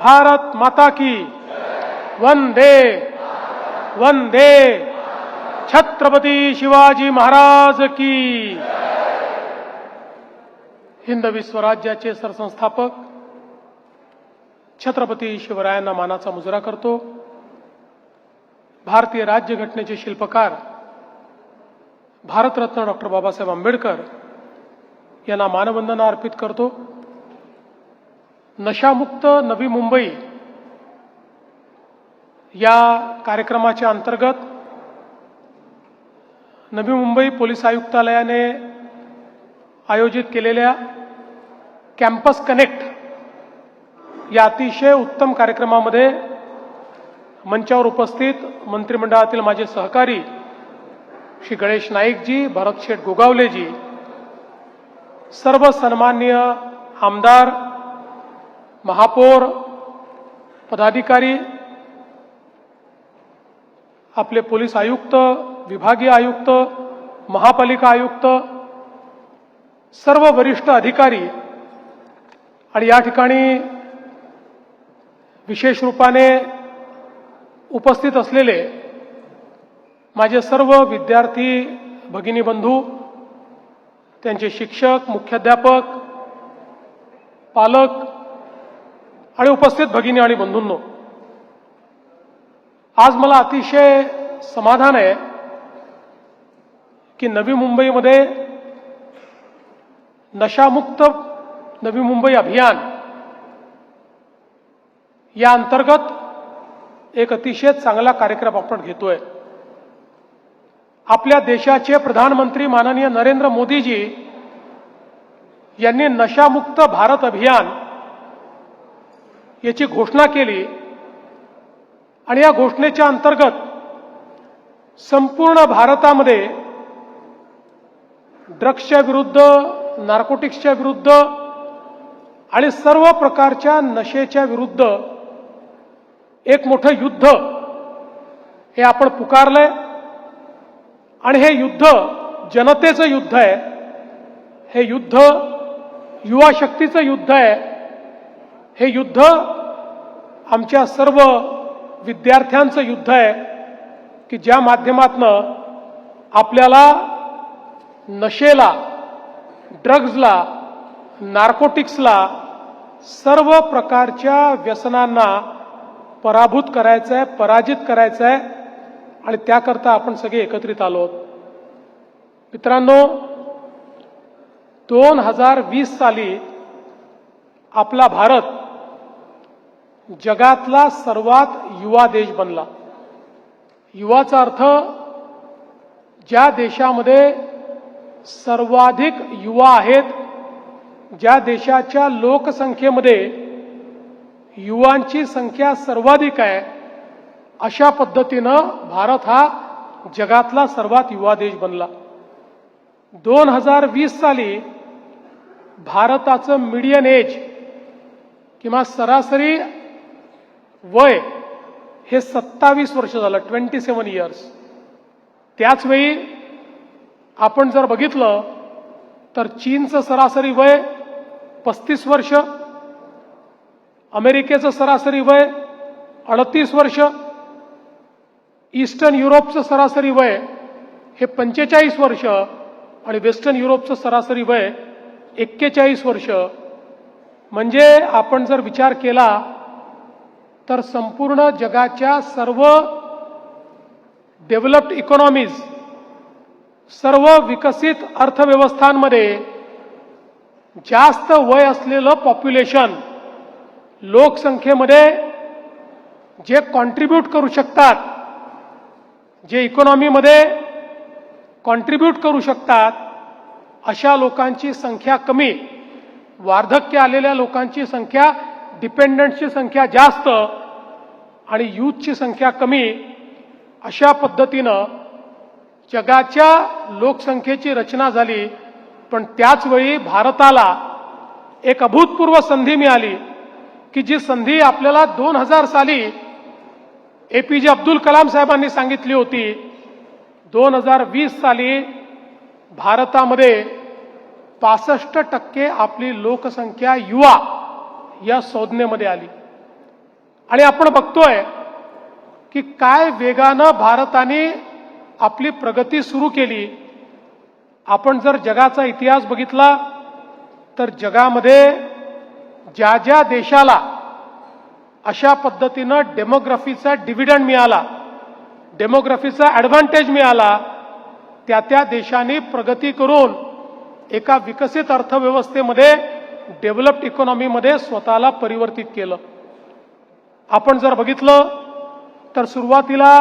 भारत माता की वंदे वंदे छत्रपती शिवाजी महाराज की। हिंद विश्वराज्याचे सरसंस्थापक छत्रपती शिवरायांना मानाचा मुजरा करतो। भारतीय राज्यघटनेचे शिल्पकार भारतरत्न डॉक्टर बाबासाहेब आंबेडकर यांना मानवंदना अर्पित करतो। नशामुक्त नवी मुंबई या कार्यक्रमाच्या अंतर्गत नवी मुंबई पोलीस आयुक्तालयाने आयोजित केलेल्या कॅम्पस कनेक्ट या अतिशय उत्तम कार्यक्रमामध्ये मंचावर उपस्थित मंत्रिमंडळातील माझे सहकारी श्री गणेश नाईकजी, भरतशेठ गोगावलेजी, सर्व सन्माननीय आमदार, महापौर, पदाधिकारी, आपले पोलीस आयुक्त, विभागीय आयुक्त, महापालिका आयुक्त, सर्व वरिष्ठ अधिकारी आणि या ठिकाणी विशेष रूपाने उपस्थित असलेले माझे सर्व विद्यार्थी भगिनी बंधू, त्यांचे शिक्षक, मुख्याध्यापक, पालक आणि उपस्थित भगिनी आणि बंधूंनो, आज मला अतिशय समाधान आहे की नवी मुंबईमध्ये नशामुक्त नवी मुंबई अभियान या अंतर्गत एक अतिशय चांगला कार्यक्रम आपण घेतोय। आपल्या देशाचे प्रधानमंत्री माननीय नरेंद्र मोदीजी यांनी नशामुक्त भारत अभियान याची घोषणा केली आणि या घोषणेच्या अंतर्गत संपूर्ण भारतामध्ये ड्रग्सच्या विरुद्ध, नार्कोटिक्सच्या विरुद्ध आणि सर्व प्रकारच्या नशेच्या विरुद्ध एक मोठं युद्ध हे आपण पुकारलंय आणि हे युद्ध जनतेचं युद्ध आहे। हे युद्ध युवा शक्तीचं युद्ध आहे। हे युद्ध आमच्या सर्व विद्यार्थ्यांचं युद्ध आहे की ज्या माध्यमातून आपल्याला नशेला, ड्रग्जला, नार्कोटिक्सला, सर्व प्रकारच्या व्यसनांना पराभूत करायचं आहे, पराजित करायचं आहे आणि त्याकरता आपण सगळे एकत्रित आलो आहोत। मित्रांनो, 2020 साली आपला भारत जगातला सर्वात युवा देश बनला। युवाचा अर्थ ज्या देशामध्ये सर्वाधिक युवा आहेत, ज्या देशाच्या लोकसंख्येमध्ये युवांची संख्या सर्वाधिक आहे, अशा पद्धतीनं भारत हा जगातला सर्वात युवा देश बनला। 2020 साली भारताचं मीडियन एज किंवा सरासरी वय हे 27 वर्ष झालं, 27 इयर्स। त्याचवेळी आपण जर बघितलं तर चीनचं सरासरी वय 35 वर्ष, अमेरिकेचं सरासरी वय 38 वर्ष, ईस्टर्न युरोपचं सरासरी वय हे 45 वर्ष आणि वेस्टर्न युरोपचं सरासरी वय 41 वर्ष। म्हणजे आपण जर विचार केला तर संपूर्ण जगाच्या सर्व डेव्हलप्ड इकॉनॉमीज, सर्व विकसित अर्थव्यवस्थांमध्ये जास्त वय असलेलं पॉप्युलेशन, लोकसंख्येमध्ये जे कॉन्ट्रीब्यूट करू शकतात, जे इकॉनॉमीमध्ये कॉन्ट्रीब्यूट करू शकतात, अशा लोकांची संख्या कमी, वार्धक्य आलेल्या लोकांची संख्या, डिपेंडंटची संख्या जास्त आणि यूथची संख्या कमी, अशा पद्धतीनं जगाच्या लोकसंख्येची रचना झाली। पण त्याचवेळी भारताला एक अभूतपूर्व संधी मिळाली की जी संधी आपल्याला 2000 साली एपीजे अब्दुल कलाम साहेबांनी सांगितली होती। 2020 साली भारतामध्ये 65% आपली लोकसंख्या युवा या संज्ञेमध्ये आली। आणि आपण बघतोय की काय वेगानं भारताने आपली प्रगती सुरू केली. आपण जर जगाचा इतिहास बघितला तर जगामध्ये ज्या ज्या देशाला अशा पद्धतीनं डेमोग्राफीचा डिव्हिडंड मिळाला, डेमोग्राफीचा ॲडव्हान्टेज मिळाला, त्या त्या देशांनी प्रगती करून एका विकसित अर्थव्यवस्थेमध्ये, डेव्हलप्ड इकॉनॉमीमध्ये स्वतःला परिवर्तित केलं. आपण जर बघितलं तर सुरुवातीला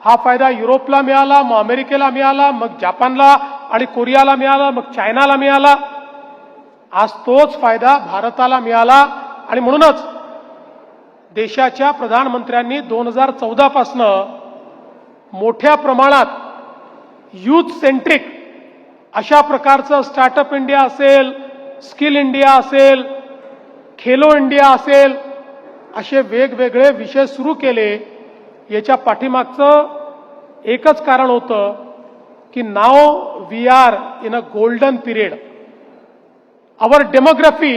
हा फायदा युरोपला मिळाला, मग अमेरिकेला मिळाला, मग जपानला आणि कोरियाला मिळाला, मग चायनाला मिळाला. आज तोच फायदा भारताला मिळाला आणि म्हणूनच देशाच्या प्रधानमंत्र्यांनी 2014 पासनं मोठ्या प्रमाणात युथ सेंट्रिक अशा प्रकारचं स्टार्टअप इंडिया असेल, स्किल इंडिया असेल, खेलो इंडिया असेल, असे वेगवेगळे विषय सुरू केले. याच्या पाठीमागचं एकच कारण होतं की now we are in a golden period. Our demography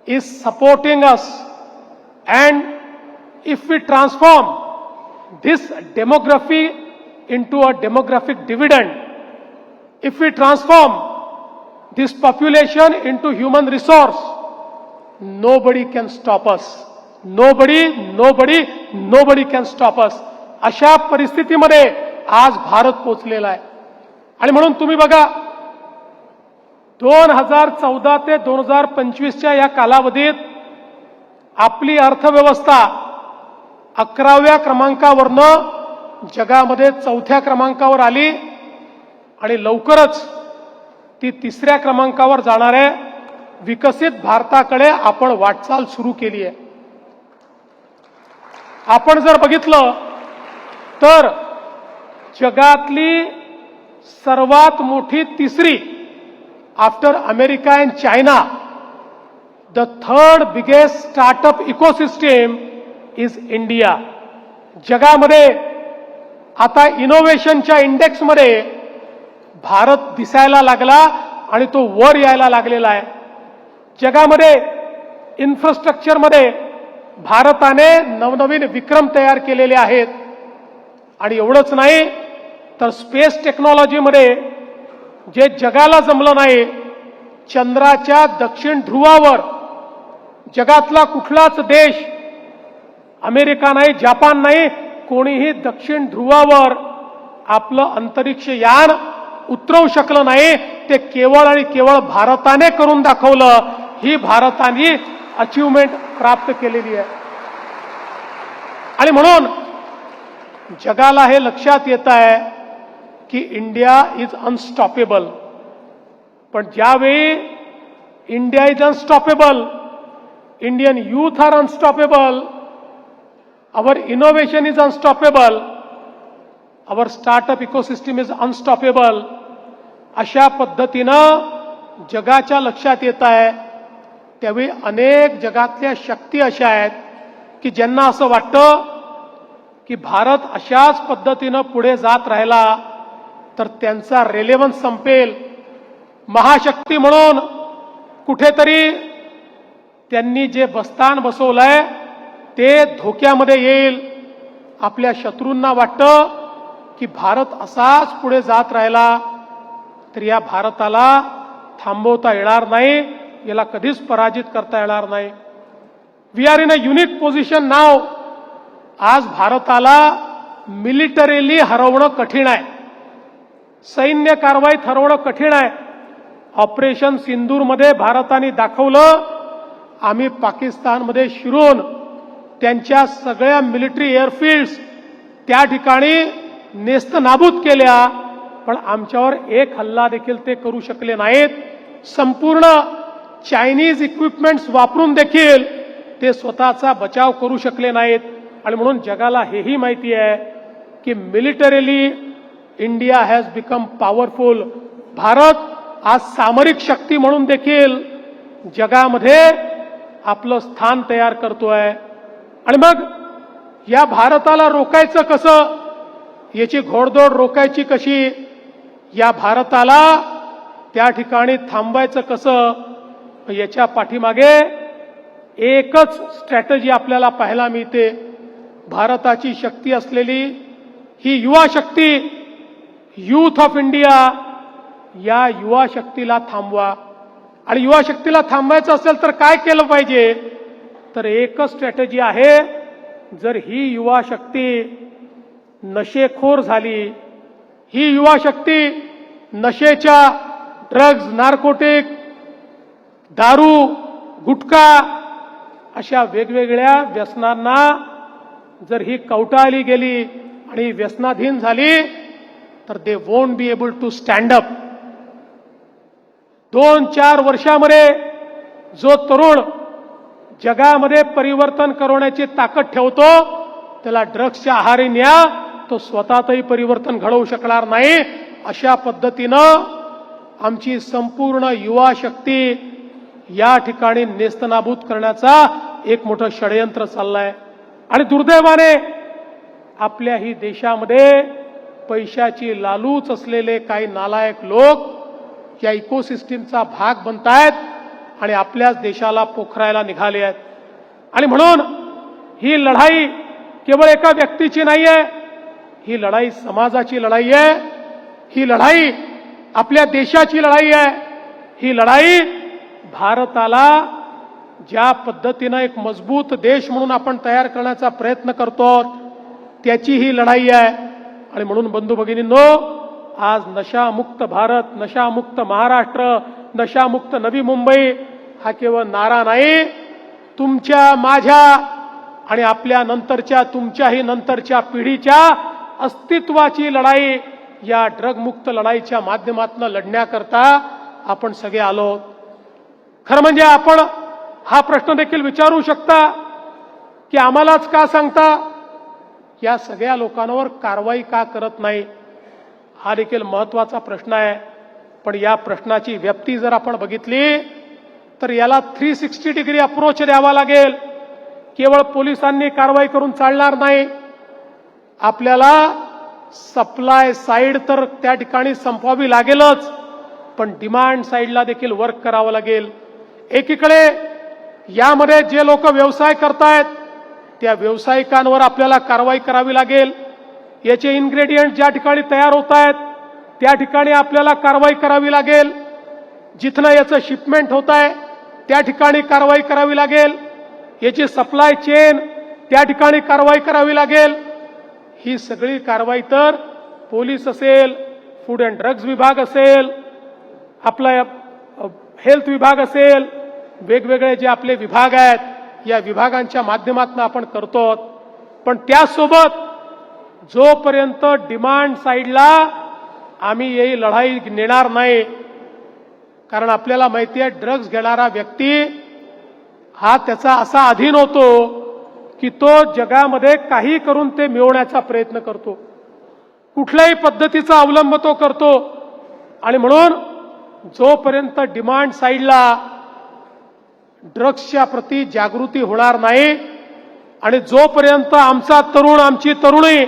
is supporting us and if we transform this demography into a demographic dividend, if we transform this population into human resource, nobody can stop us. Nobody can stop us. अशा परिस्थितीमध्ये आज भारत पोहोचलेला आहे. आणि म्हणून तुम्ही बघा 2014 ते 2025च्या या कालावधीत आपली अर्थव्यवस्था 11व्या क्रमांकावरनं जगामध्ये 4थ्या क्रमांकावर आली आणि लवकरच ती 3ऱ्या क्रमांकावर जाणाऱ्या विकसित भारताकडे आपण वाटचाल सुरू केली आहे. आपण जर बघितलं तर जगातली सर्वात मोठी तिसरी after America and China, the third biggest startup ecosystem is India. जगामध्ये आता इनोव्हेशनच्या इंडेक्समध्ये भारत दिसायला लागला आणि तो वर यायला लागलेला आहे. जगामध्ये इन्फ्रास्ट्रक्चरमध्ये भारताने नवनवीन विक्रम तयार केलेले आहेत. आणि एवढंच नाही तर स्पेस टेक्नॉलॉजीमध्ये जे जगाला जमलं नाही, चंद्राच्या दक्षिण ध्रुवावर जगातला कुठलाच देश, अमेरिका नाही, जपान नाही, कोणीही दक्षिण ध्रुवावर आपलं अंतरिक्ष यान उतरवू शकलं नाही. ते केवळ आणि केवळ भारताने करून दाखवलं. ही भारताने अचीवमेंट प्राप्त केलेली आहे. आणि म्हणून जगाला हे लक्षात येत आहे की इंडिया इज अनस्टॉपेबल. पण ज्यावेळी India is unstoppable, Indian youth are unstoppable, our innovation is unstoppable, our startup ecosystem is unstoppable. अशा पद्धतीनं जगाच्या लक्षात येत आहे. त्यावेळी अनेक जगातल्या शक्ती अशा आहेत की ज्यांना असं वाटतं की भारत अशाच पद्धतीनं पुढे जात राहिला तर त्यांचा रेलेव्हन्स संपेल. महाशक्ती म्हणून कुठेतरी त्यांनी जे बस्तान बसवलंय ते धोक्यामध्ये येईल. आपल्या शत्रूंना वाटतं की भारत असाच पुढे जात राहिला तर या भारताला थांबवता येणार नाही, याला कधीच पराजित करता येणार नाही. We are in a unique position now. आज भारताला मिलिटरीली हरवणं कठीण आहे, सैन्य कारवाईत हरवणं कठीण आहे. ऑपरेशन सिंदूरमध्ये भारताने दाखवलं आम्ही पाकिस्तानमध्ये शिरून त्यांच्या सगळ्या मिलिटरी एअरफील्ड्स त्या ठिकाणी नेस्तनाबूत केल्या, पण आमच्यावर एक हल्ला देखील ते करू शकले नाहीत. संपूर्ण चायनीज इक्विपमेंट्स वापरून देखील ते स्वतःचा बचाव करू शकले नाहीत. आणि म्हणून जगाला हेही माहिती आहे की militarily India has become powerful. Bharat आज सामरिक शक्ती म्हणून देखील जगामध्ये आपलं स्थान तयार करतोय. आणि मग या भारताला रोखायचं कसं, याची घोडदौड रोखायची कशी, या भारताला त्या ठिकाणी थांबवायचं कसं, याच्या पाठीमागे एकच स्ट्रॅटेजी आपल्याला पाहायला मिळते. भारताची शक्ती असलेली ही युवा शक्ती, युथ ऑफ इंडिया, या युवा शक्तीला थांबवा. आणि युवा शक्तीला थांबवायचं असेल तर काय केलं पाहिजे? तर एकच स्ट्रॅटेजी आहे. जर ही युवा शक्ती नशेखोर झाली, ही युवा शक्ती नशेच्या, ड्रग्ज, नार्कोटिक, दारू, गुटखा अशा वेगवेगळ्या व्यसनांना जर ही कवटाळली गेली आणि व्यसनाधीन झाली तर they won't be able to stand up. 2-4 वर्षामध्ये जो तरुण जगामध्ये परिवर्तन करवण्याची ताकद ठेवतो त्याला ड्रग्सच्या आहारी न्या, तो स्वतःतही परिवर्तन घडवू शकणार नाही. अशा पद्धतीनं आमची संपूर्ण युवा शक्ती या ठिकाणी नेस्तनाबूत करण्याचा एक मोठं षडयंत्र चाललंय. आणि दुर्दैवाने आपल्याही देशामध्ये पैशाची लालूच असलेले काही नालायक लोक या इकोसिस्टीमचा भाग बनतायत आणि आपल्याच देशाला पोखरायला निघाले आहेत. आणि म्हणून ही लढाई केवळ एका व्यक्तीची नाहीये, ही लढाई समाजाची लढाई आहे, ही लढाई आपल्या देशाची लढाई आहे. ही लढाई भारताला ज्या पद्धतीनं एक मजबूत देश म्हणून आपण तयार करण्याचा प्रयत्न करतो त्याची ही लढाई आहे. आणि म्हणून बंधू भगिनींनो, आज नशामुक्त भारत, नशामुक्त महाराष्ट्र, नशामुक्त नवी मुंबई हा केवळ नारा नाही, तुमच्या, माझ्या आणि आपल्या नंतरच्या, तुमच्याही नंतरच्या पिढीच्या अस्तित्वाची लढाई या ड्रगमुक्त लढाईच्या माध्यमातून लढण्याकरता आपण सगळे आलो. खरं म्हणजे आपण हा प्रश्न देखील विचारू शकता की आम्हालाच का सांगता, या सगळ्या लोकांवर कारवाई का करत नाही? हा देखील महत्वाचा प्रश्न आहे. पण या प्रश्नाची व्याप्ती जर आपण बघितली तर याला 360 डिग्री अप्रोच द्यावा लागेल. केवळ पोलिसांनी कारवाई करून चालणार नाही. आपल्याला सप्लाय साईड तर त्या ठिकाणी संपवावी लागेलच, पण डिमांड साईडला देखील वर्क करावं लागेल. एकीकडे यामध्ये जे लोक व्यवसाय करतायत त्या व्यावसायिकांवर आपल्याला कारवाई करावी लागेल. याचे इन्ग्रेडियंट ज्या ठिकाणी तयार होत आहेत त्या ठिकाणी आपल्याला कारवाई करावी लागेल. जिथनं याचं शिपमेंट होत आहे त्या ठिकाणी कारवाई करावी लागेल. याची सप्लाय चेन त्या ठिकाणी कारवाई करावी लागेल. ही सगळी कारवाई तर पोलीस असेल, फूड अँड ड्रग्ज विभाग असेल, आपला हेल्थ विभाग असेल, वेगवेगळे जे आपले विभाग आहेत या विभागांच्या माध्यमातून आपण करतो. पण त्यासोबत जोपर्यंत डिमांड साईडला आम्ही ही लढाई नेणार नाही, कारण आपल्याला माहिती आहे ड्रग्ज घेणारा व्यक्ती हा त्याचा असा अधीन होतो की तो जगामध्ये काही करून ते मिळवण्याचा प्रयत्न करतो, कुठल्याही पद्धतीचा अवलंब तो करतो. आणि म्हणून जोपर्यंत डिमांड साईडला ड्रग्सच्या प्रती जागृती होणार नाही आणि जोपर्यंत आमचा तरुण, आमची तरुणी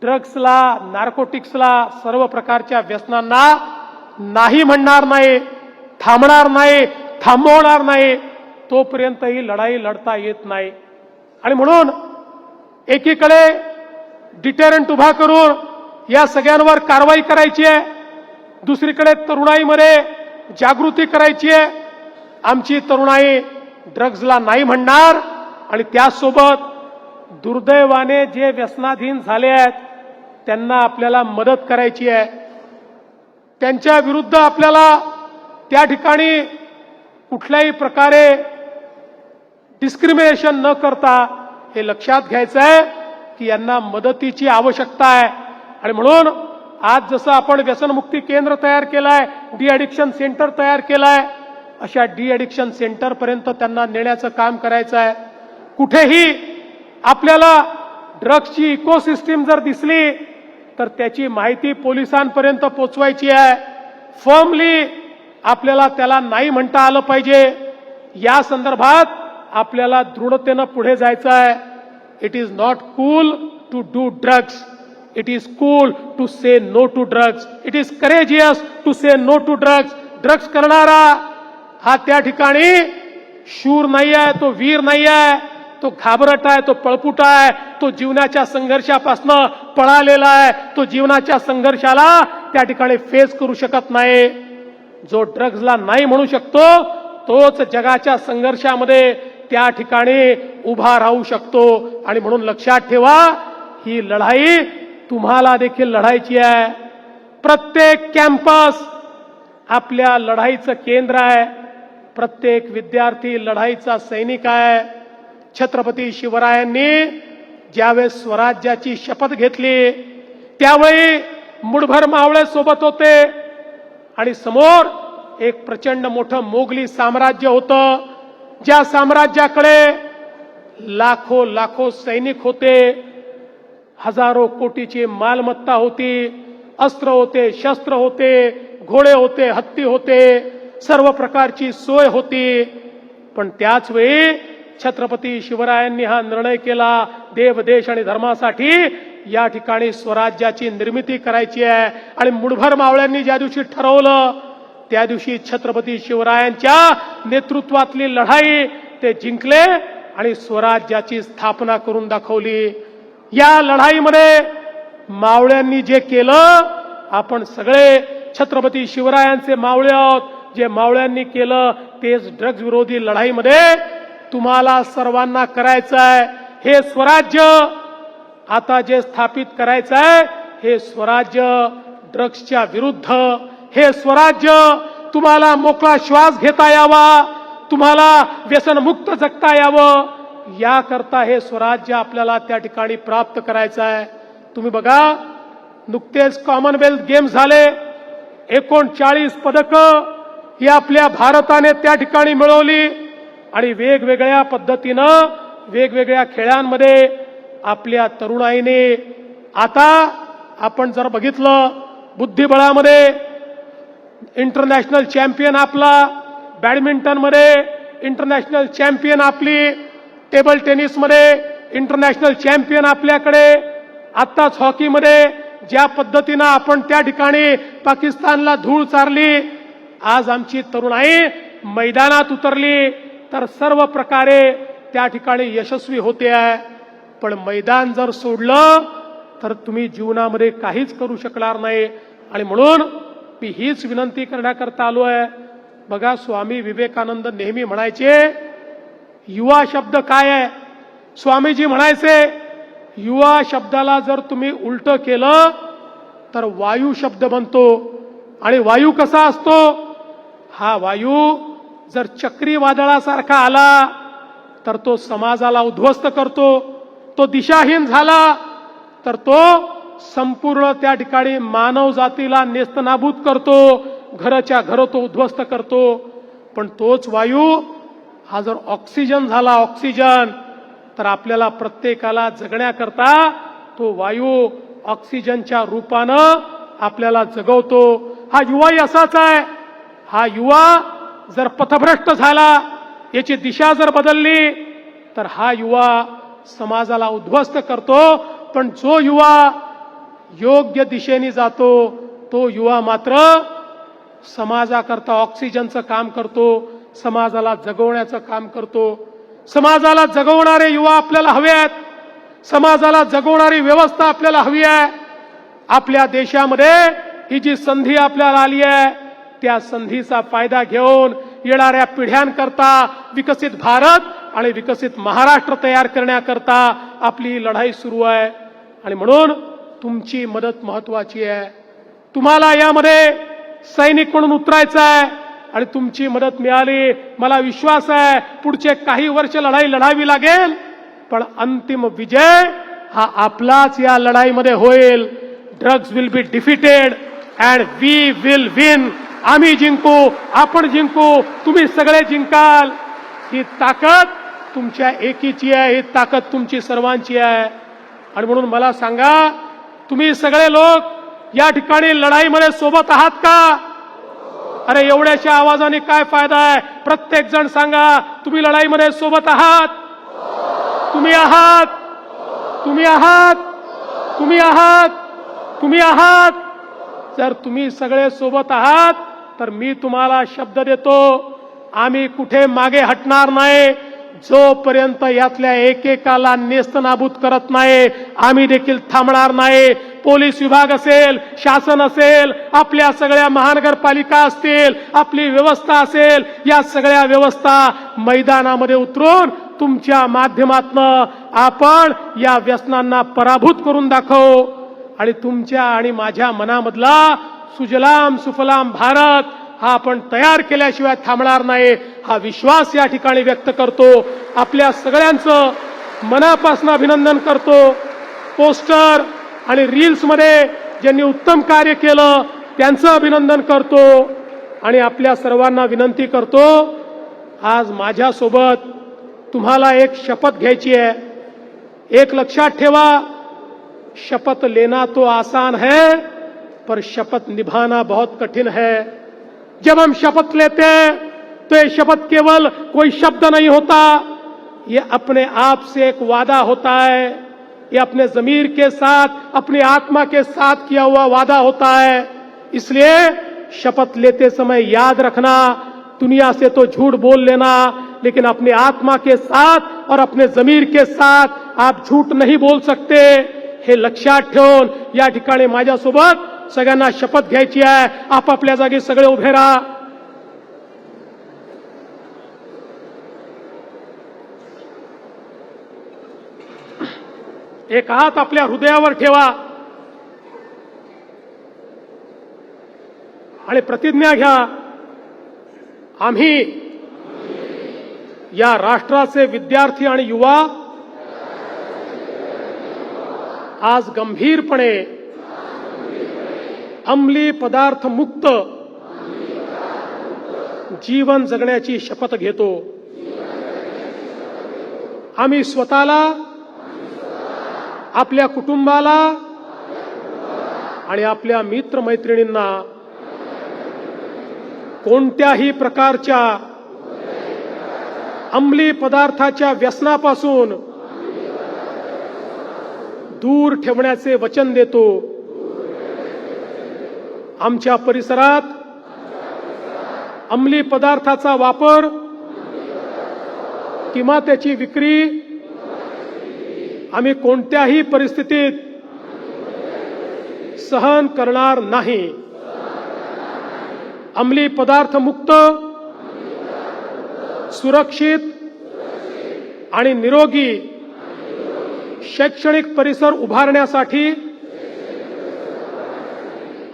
ड्रग्सला, नार्कोटिक्सला, सर्व प्रकारच्या व्यसनांना नाही म्हणणार नाही, थांबणार नाही, थांबवणार नाही, तोपर्यंत ही लढाई लढता येत नाही. आणि म्हणून एकीकडे डिटेरंट उभा करून या सगळ्यांवर कारवाई करायची आहे, दुसरीकडे तरुणाईमध्ये जागृती करायची आहे. आमची तरुणाई ड्रग्जला नाही म्हणणार आणि त्यासोबत दुर्दैवाने जे व्यसनाधीन झाले आहेत त्यांना आपल्याला मदत करायची आहे. त्यांच्या विरुद्ध आपल्याला त्या ठिकाणी कुठल्याही प्रकारे डिस्क्रिमिनेशन न करता हे लक्षात घ्यायचं आहे की यांना मदतीची आवश्यकता आहे. आणि म्हणून आज जसं आपण व्यसनमुक्ती केंद्र तयार केलंय, डी ॲडिक्शन सेंटर तयार केलंय, अशा डी ॲडिक्शन सेंटर पर्यंत त्यांना नेण्याचं काम करायचं आहे. कुठेही आपल्याला ड्रग्सची इकोसिस्टीम जर दिसली तर त्याची माहिती पोलिसांपर्यंत पोहोचवायची आहे. फर्मली आपल्याला त्याला नाही म्हणता आलं पाहिजे. या संदर्भात आपल्याला दृढतेनं पुढे जायचं आहे. It is not cool to do drugs, it is cool to say no to drugs, it is courageous to say no to drugs. Drugs करणारा हा त्या ठिकाणी शूर नाही आहे, तो वीर नाही आहे, तो घाबरट आहे, तो पळपुट आहे, तो जीवनाच्या संघर्षापासून पळालेला आहे, तो जीवनाच्या संघर्षाला त्या ठिकाणी फेस करू शकत नाही. जो ड्रग्जला नाही म्हणू शकतो तोच जगाच्या संघर्षामध्ये त्या ठिकाणी उभा राहू शकतो. आणि म्हणून लक्षात ठेवा, ही लढाई तुम्हाला देखील लढायची आहे. प्रत्येक कॅम्पस आपल्या लढाईचं केंद्र आहे. प्रत्येक विद्यार्थी लढाईचा सैनिक आहे. छत्रपती शिवरायांनी ज्यावेळेस स्वराज्याची शपथ घेतली त्यावेळी मुठभर मावळे सोबत होते आणि समोर एक प्रचंड मोठं मोगली साम्राज्य होतं, ज्या साम्राज्याकडे लाखो लाखो सैनिक होते, हजारो कोटीची मालमत्ता होती, अस्त्र होते, शस्त्र होते, घोडे होते, हत्ती होते, सर्व प्रकारची सोय होती. पण त्याच वेळी छत्रपती शिवरायांनी हा निर्णय केला, देव देश आणि धर्मासाठी या ठिकाणी स्वराज्याची निर्मिती करायची आहे. आणि मुठभर मावळ्यांनी ज्या दिवशी ठरवलं त्या दिवशी छत्रपती शिवरायांच्या नेतृत्वातली लढाई ते जिंकले आणि स्वराज्याची स्थापना करून दाखवली. या लढाईमध्ये मावळ्यांनी जे केलं, आपण सगळे छत्रपती शिवरायांचे मावळे आहोत. जे मावळ्यांनी केलं तेच ड्रग्ज विरोधी लढाईमध्ये तुम्हाला सर्वांना करायचं आहे. हे स्वराज्य आता जे स्थापित करायचं आहे, हे स्वराज्य ड्रग्सच्या विरुद्ध, हे स्वराज्य तुम्हाला मोकळा श्वास घेता यावा, तुम्हाला व्यसनमुक्त जगता यावं, याकरता हे स्वराज्य आपल्याला त्या ठिकाणी प्राप्त करायचं आहे. तुम्ही बघा, नुकतेच कॉमनवेल्थ गेम्स झाले, 39 पदकं ही आपल्या भारताने त्या ठिकाणी मिळवली. आणि वेगवेगळ्या पद्धतीनं वेगवेगळ्या खेळांमध्ये आपल्या तरुणाईने, आता आपण जर बघितलं, बुद्धिबळामध्ये इंटरनॅशनल चॅम्पियन आपला, बॅडमिंटनमध्ये इंटरनॅशनल चॅम्पियन आपली, टेबल टेनिसमध्ये इंटरनॅशनल चॅम्पियन आपल्याकडे, आत्ताच हॉकीमध्ये ज्या पद्धतीनं आपण त्या ठिकाणी पाकिस्तानला धूळ चारली, आज आमची तरुणाई मैदानात उतरली तर सर्व प्रकारे त्या ठिकाणी यशस्वी होते आहे. पण मैदान जर सोडलं तर तुम्ही जीवनामध्ये काहीच करू शकणार नाही. आणि म्हणून मी हीच विनंती करण्याकरता आलो आहे. बघा, स्वामी विवेकानंद नेहमी म्हणायचे, युवा शब्द काय आहे? स्वामीजी म्हणायचे, युवा शब्दाला जर तुम्ही उलट केलं तर वायू शब्द बनतो. आणि वायू कसा असतो? हा वायू जर चक्रीवादळासारखा आला तर तो समाजाला उद्ध्वस्त करतो. तो दिशाहीन झाला तर तो संपूर्ण त्या ठिकाणी मानव जातीला नेस्तनाबूत करतो, घराच्या घर तो उद्ध्वस्त करतो. पण तोच वायू हा जर ऑक्सिजन झाला, ऑक्सिजन, तर आपल्याला प्रत्येकाला जगण्याकरता तो वायू ऑक्सिजनच्या रूपानं आपल्याला जगवतो. हा युवाही असाच आहे. हा युवा जर पथभ्रष्ट झाला, याची दिशा जर बदलली तर हा युवा समाजाला उद्ध्वस्त करतो. पण जो युवा योग्य दिशेने जातो तो युवा मात्र समाजाकरता ऑक्सिजनचं काम करतो, समाजाला जगवण्याचं काम करतो. समाजाला जगवणारे युवा आपल्याला हवे आहेत. समाजाला जगवणारी व्यवस्था आपल्याला हवी आहे. आपल्या देशामध्ये ही जी संधी आपल्याला आली आहे, त्या संधीचा फायदा घेऊन येणाऱ्या पिढ्यांकरता विकसित भारत आणि विकसित महाराष्ट्र तयार करण्याकरता आपली लढाई सुरू आहे. आणि म्हणून तुमची मदत महत्वाची आहे. तुम्हाला यामध्ये सैनिक म्हणून उतरायचं आहे आणि तुमची मदत मिळाली, मला विश्वास आहे पुढचे काही वर्ष लढाई लढावी लागेल, पण अंतिम विजय हा आपलाच या लढाईमध्ये होईल. Drugs will be defeated and we will win. आम्ही जिंकू, आपण जिंकू, तुम्ही सगळे जिंकाल. ही ताकद तुमच्या एकीची आहे, ही ताकद तुमची सर्वांची आहे. आणि म्हणून मला सांगा, तुम्ही सगळे लोक या ठिकाणी लढाईमध्ये सोबत आहात का? अरे एवढ्याशा आवाजाने काय फायदा आहे? प्रत्येक जण सांगा, तुम्ही लढाईमध्ये सोबत आहात? तुम्ही आहात? तुम्ही आहात? तुम्ही आहात? तुम्ही आहात? जर तुम्ही सगळे सोबत आहात तर मी तुम्हाला शब्द देतो, आम्ही कुठे मागे हटणार नाही. जोपर्यंत यातल्या एकेकाला नेस्तनाबूत करत नाही आम्ही देखील थांबणार नाही. पोलीस विभाग असेल, शासन असेल, आपल्या सगळ्या महानगरपालिका असतील, आपली व्यवस्था असेल, या सगळ्या व्यवस्था मैदानामध्ये उतरून तुमच्या माध्यमातनं आपण या व्यसनांना पराभूत करून दाखवू. आणि तुमच्या आणि माझ्या मनामधला सुजलाम सुफलाम भारत हा आपण तयार केल्याशिवाय थांबणार नाही, हा विश्वास या ठिकाणी व्यक्त करतो. आपल्या सगळ्यांचं मनापासून अभिनंदन करतो. पोस्टर आणि रील्समध्ये ज्यांनी उत्तम कार्य केलं त्यांचं अभिनंदन करतो. आणि आपल्या सर्वांना विनंती करतो, आज माझ्यासोबत तुम्हाला एक शपथ घ्यायची आहे. एक लक्षात ठेवा, शपथ लेना तो आसान है पर शपथ निभाना बहुत कठिन है. जब हम शपथ लेते हैं तो ये शपथ केवल कोई शब्द नहीं होता, ये अपने आप से एक वादा होता है. ये अपने ज़मीर के साथ, अपनी आत्मा के साथ किया हुआ वादा होता है. इसलिए शपथ लेते समय याद रखना, दुनिया से तो झूठ बोल लेना, लेकिन अपनी आत्मा के साथ और अपने ज़मीर के साथ आप झूठ नहीं बोल सकते. हे लक्षात ठेवून या ठिकाणी माझ्यासोबत सगळ्यांना शपथ घ्यायची आहे. आपापल्या जागी सगळे उभे राहा. एक हात आपल्या हृदयावर ठेवा आणि प्रतिज्ञा घ्या, आम्ही या राष्ट्राचे विद्यार्थी आणि युवा आज गंभीरपणे अंमली पदार्थ मुक्त जीवन जगण्याची शपथ घेतो. आम्ही स्वतःला, आपल्या कुटुंबाला आणि आपल्या मित्रमैत्रिणींना कोणत्याही प्रकारच्या अंमली पदार्थाच्या व्यसनापासून दूर ठेवण्याचे वचन देतो. आमच्या परिसरात अंमली पदार्थाचा वापर किंवा त्याची विक्री आम्ही कोणत्याही परिस्थितीत सहन करणार नाही. अंमली पदार्थ मुक्त, सुरक्षित आणि निरोगी शैक्षणिक परिसर उभारण्यासाठी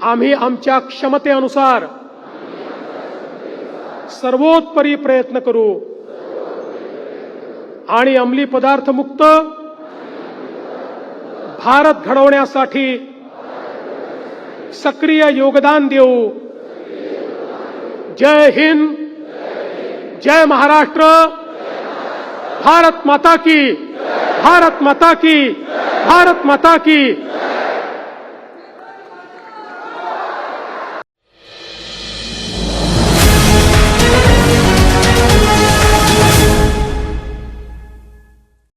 आम्ही आमच्या क्षमतेनुसार सर्वोत्तरी प्रयत्न करू आणि अंमली पदार्थ मुक्त भारत घडवण्यासाठी सक्रिय योगदान देऊ. जय हिंद, जय महाराष्ट्र, भारत माता की, भारत माता की, भारत माता की.